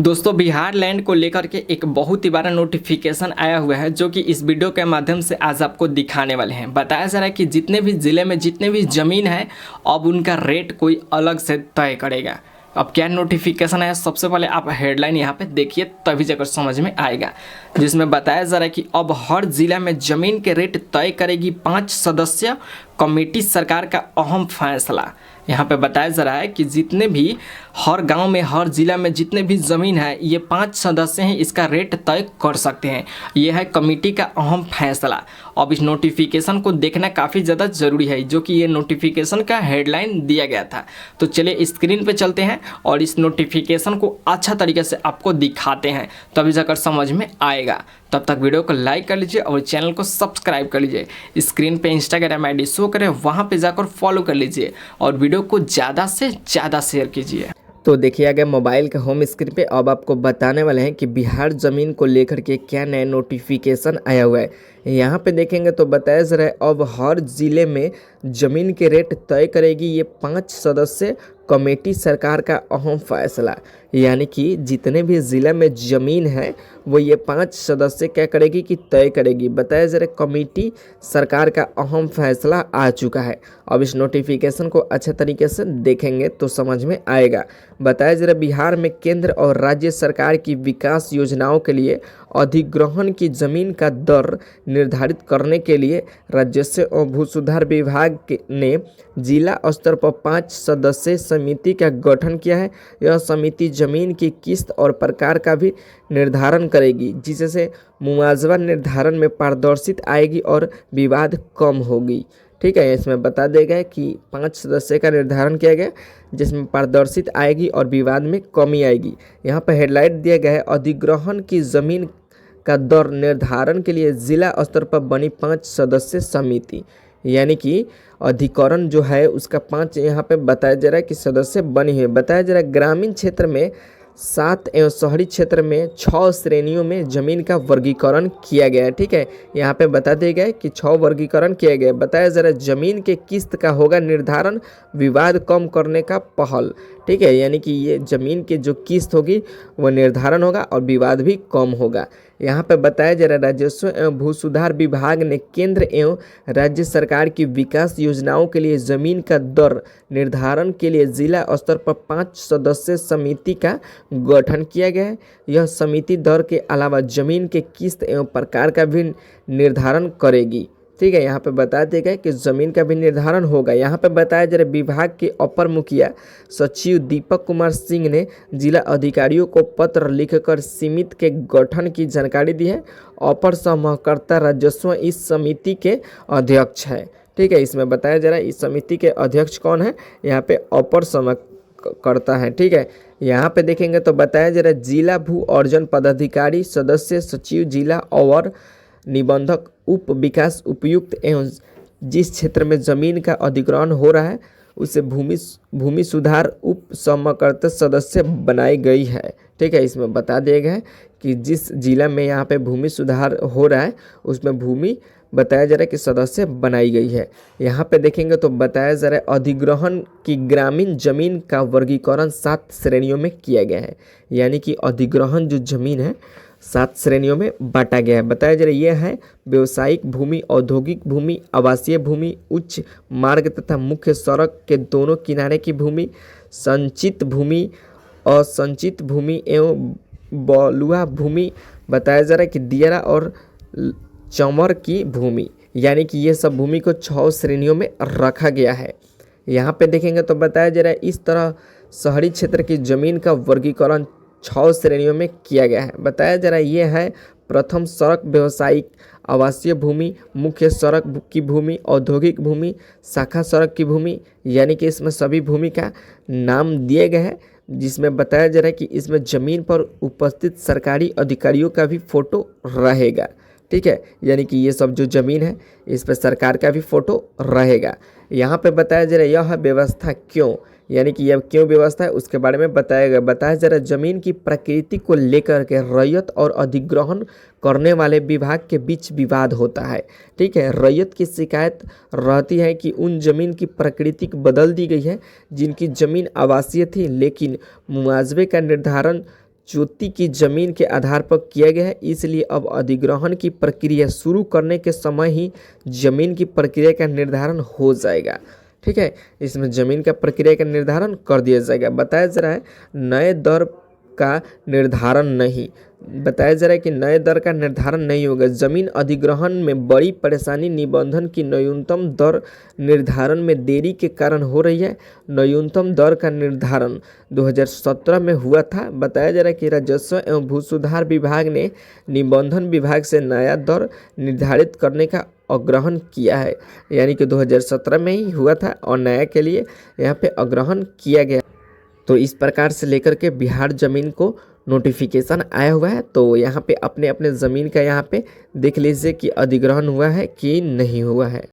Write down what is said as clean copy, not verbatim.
दोस्तों बिहार लैंड को लेकर के एक बहुत ही बड़ा नोटिफिकेशन आया हुआ है जो कि इस वीडियो के माध्यम से आज आपको दिखाने वाले हैं। बताया जा रहा है कि जितने भी ज़िले में जितने भी ज़मीन है अब उनका रेट कोई अलग से तय करेगा। अब क्या नोटिफिकेशन है, सबसे पहले आप हेडलाइन यहाँ पे देखिए तभी जाकर समझ में आएगा, जिसमें बताया जा रहा है कि अब हर जिला में ज़मीन के रेट तय करेगी 5 सदस्य कमेटी, सरकार का अहम फैसला। यहाँ पे बताया जा रहा है कि जितने भी हर गांव में हर ज़िला में जितने भी ज़मीन है ये 5 सदस्य हैं, इसका रेट तय कर सकते हैं। ये है कमेटी का अहम फैसला। अब इस नोटिफिकेशन को देखना काफ़ी ज़्यादा ज़रूरी है, जो कि ये नोटिफिकेशन का हेडलाइन दिया गया था। तो चलिए स्क्रीन पे चलते हैं और इस नोटिफिकेशन को अच्छा तरीके से आपको दिखाते हैं, तभी जाकर समझ में आएगा। तब तक वीडियो को लाइक कर लीजिए और चैनल को सब्सक्राइब कर लीजिए। स्क्रीन पे इंस्टाग्राम आईडी शो करें, वहाँ पे जाकर फॉलो कर लीजिए और वीडियो को ज़्यादा से ज़्यादा शेयर कीजिए। तो देखिए आगे मोबाइल के होम स्क्रीन पे अब आपको बताने वाले हैं कि बिहार ज़मीन को लेकर के क्या नया नोटिफिकेशन आया हुआ है। यहाँ पे देखेंगे तो बताया जा रहा है अब हर ज़िले में ज़मीन के रेट तय करेगी ये 5 सदस्य कमेटी, सरकार का अहम फैसला। यानी कि जितने भी ज़िला में ज़मीन है वो ये 5 सदस्य क्या करेगी कि तय करेगी। बताया जा रहा है कमेटी, सरकार का अहम फैसला आ चुका है। अब इस नोटिफिकेशन को अच्छे तरीके से देखेंगे तो समझ में आएगा। बताया जा रहा है बिहार में केंद्र और राज्य सरकार की विकास योजनाओं के लिए अधिग्रहण की ज़मीन का दर निर्धारित करने के लिए राजस्व और भू सुधार विभाग ने जिला स्तर पर 5 सदस्यीय समिति का गठन किया है। यह समिति ज़मीन की किस्त और प्रकार का भी निर्धारण करेगी, जिससे मुआवजा निर्धारण में पारदर्शिता आएगी और विवाद कम होगी। ठीक है, इसमें बता देगा कि 5 सदस्य का निर्धारण किया गया जिसमें पारदर्शिता आएगी और विवाद में कमी आएगी। यहाँ पर हेडलाइन दिया गया है अधिग्रहण की ज़मीन का दर निर्धारण के लिए जिला स्तर पर बनी 5 सदस्य समिति। यानी कि अधिकरण जो है उसका 5 यहाँ पे बताया जा रहा है कि सदस्य बनी है। बताया जा रहा है ग्रामीण क्षेत्र में 7 एवं शहरी क्षेत्र में 6 श्रेणियों में ज़मीन का वर्गीकरण किया गया है। ठीक है, यहाँ पे बता दिया गया कि 6 वर्गीकरण किया गया है। बताया जा रहा है ज़मीन के किस्त का होगा निर्धारण, विवाद कम करने का पहल। ठीक है, यानी कि ये ज़मीन की जो किस्त होगी वो निर्धारण होगा और विवाद भी कम होगा। यहाँ पे बताया जा रहा है राजस्व एवं भू सुधार विभाग ने केंद्र एवं राज्य सरकार की विकास योजनाओं के लिए ज़मीन का दर निर्धारण के लिए जिला स्तर पर 5 सदस्य समिति का गठन किया गया है। यह समिति दर के अलावा ज़मीन के किस्त एवं प्रकार का भी निर्धारण करेगी। ठीक है, यहाँ पे बता दिया गया कि ज़मीन का भी निर्धारण होगा। यहाँ पे बताया जा रहा है विभाग के अपर मुखिया सचिव दीपक कुमार सिंह ने जिला अधिकारियों को पत्र लिखकर समिति के गठन की जानकारी दी है। अपर समकर्ता राजस्व इस समिति के अध्यक्ष है। ठीक है, इसमें बताया जा रहा है इस समिति के अध्यक्ष कौन है, यहाँ पे अपर समकर्ता है। ठीक है, यहाँ पे देखेंगे तो बताया जा रहा है जिला भू अर्जन पदाधिकारी, सदस्य सचिव जिला और निबंधक उप विकास उपयुक्त एवं जिस क्षेत्र में ज़मीन का अधिग्रहण हो रहा है उसे भूमि सुधार उप समकर्ता सदस्य बनाई गई है। ठीक है, इसमें बता दिया गया है कि जिस जिला में यहाँ पे भूमि सुधार हो रहा है उसमें भूमि बताया जा रहा है कि सदस्य बनाई गई है। यहाँ पे देखेंगे तो बताया जा रहा है अधिग्रहण की ग्रामीण जमीन का वर्गीकरण 7 श्रेणियों में किया गया है। यानी कि अधिग्रहण जो जमीन है 7 श्रेणियों में बांटा गया है। बताया जा रहा है यह है व्यवसायिक भूमि, औद्योगिक भूमि, आवासीय भूमि, उच्च मार्ग तथा मुख्य सड़क के दोनों किनारे की भूमि, संचित भूमि, असंचित भूमि एवं बलुआ भूमि। बताया जा रहा है कि दियारा और चमर की भूमि। यानी कि ये सब भूमि को 6 श्रेणियों में रखा गया है। यहाँ पे देखेंगे तो बताया जा रहा है इस तरह शहरी क्षेत्र की ज़मीन का वर्गीकरण 6 श्रेणियों में किया गया है। बताया जा रहा है ये है प्रथम सड़क, व्यवसायिक, आवासीय भूमि, मुख्य सड़क की भूमि, औद्योगिक भूमि, शाखा सड़क की भूमि। यानी कि इसमें सभी भूमि का नाम दिए गए हैं, जिसमें बताया जा रहा है कि इसमें ज़मीन पर उपस्थित सरकारी अधिकारियों का भी फोटो रहेगा। ठीक है, यानी कि ये सब जो ज़मीन है इस पर सरकार का भी फोटो रहेगा। यहाँ पे बताया जा रहा है यह व्यवस्था क्यों, यानी कि यह क्यों व्यवस्था है उसके बारे में बताया गया। बताया जा रहा है जमीन की प्रकृति को लेकर के रैयत और अधिग्रहण करने वाले विभाग के बीच विवाद होता है। ठीक है, रैयत की शिकायत रहती है कि उन जमीन की प्रकृति बदल दी गई है जिनकी जमीन आवासीय थी, लेकिन मुआवजे का निर्धारण ज्योति की जमीन के आधार पर किया गया है, इसलिए अब अधिग्रहण की प्रक्रिया शुरू करने के समय ही जमीन की प्रक्रिया का निर्धारण हो जाएगा। ठीक है, इसमें जमीन का प्रक्रिया का निर्धारण कर दिया जाएगा। बताया जा रहा है नए दर का निर्धारण नहीं, बताया जा रहा है कि नए दर का निर्धारण नहीं होगा। जमीन अधिग्रहण में बड़ी परेशानी निबंधन की न्यूनतम दर निर्धारण में देरी के कारण हो रही है। न्यूनतम दर का निर्धारण 2017 में हुआ था। बताया जा रहा है कि राजस्व एवं भू सुधार विभाग ने निबंधन विभाग से नया दर निर्धारित करने का अग्रहण किया है, यानी कि 2017 में ही हुआ था और नया के लिए यहाँ पे अग्रहण किया गया। तो इस प्रकार से लेकर के बिहार ज़मीन को नोटिफिकेशन आया हुआ है। तो यहाँ पे अपने अपने ज़मीन का यहाँ पे देख लीजिए कि अधिग्रहण हुआ है कि नहीं हुआ है।